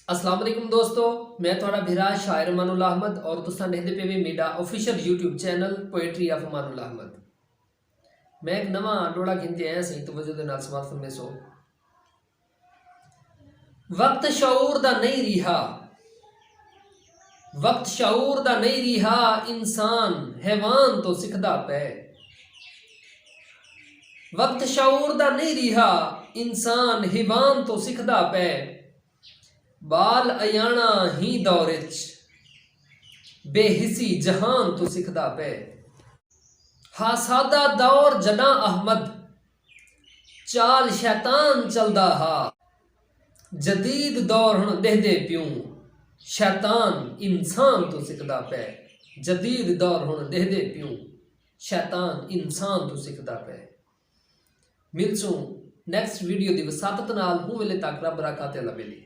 अस्सलाम वालेकुम दोस्तों, मैं थोड़ा भिरा शायर अमानुल अहमद और तुसा देखते पे भी मेरा official YouTube channel poetry of Amanul Ahmad. मैं एक नवा डोड़ा गिनते आया सही तवज्जो दे नाल समात फरमे सो। वक्त शऊर दा नहीं रिहा, वक्त शऊर दा नहीं रिहा, इंसान हैवान तो सिखदा पे। वक्त शऊर दा नहीं रिहा, इंसान हैवान तो सिखदा पे। बाल अयाना ही दौर च बेहिसी जहान तो सिखदा पे। हा सादा दौर जदा अहमद चाल शैतान चलदा हा। जदीद दौर हुण देहदे प्यूं शैतान इंसान तो सिखदा पे। जदीद दौर हुण देहदे प्यूं शैतान इंसान तो सिखदा पे। मिलसूं नेक्स्ट वीडियो दी वसातत नाल हूं वेले तक रब राकाते अल्लाह बेली।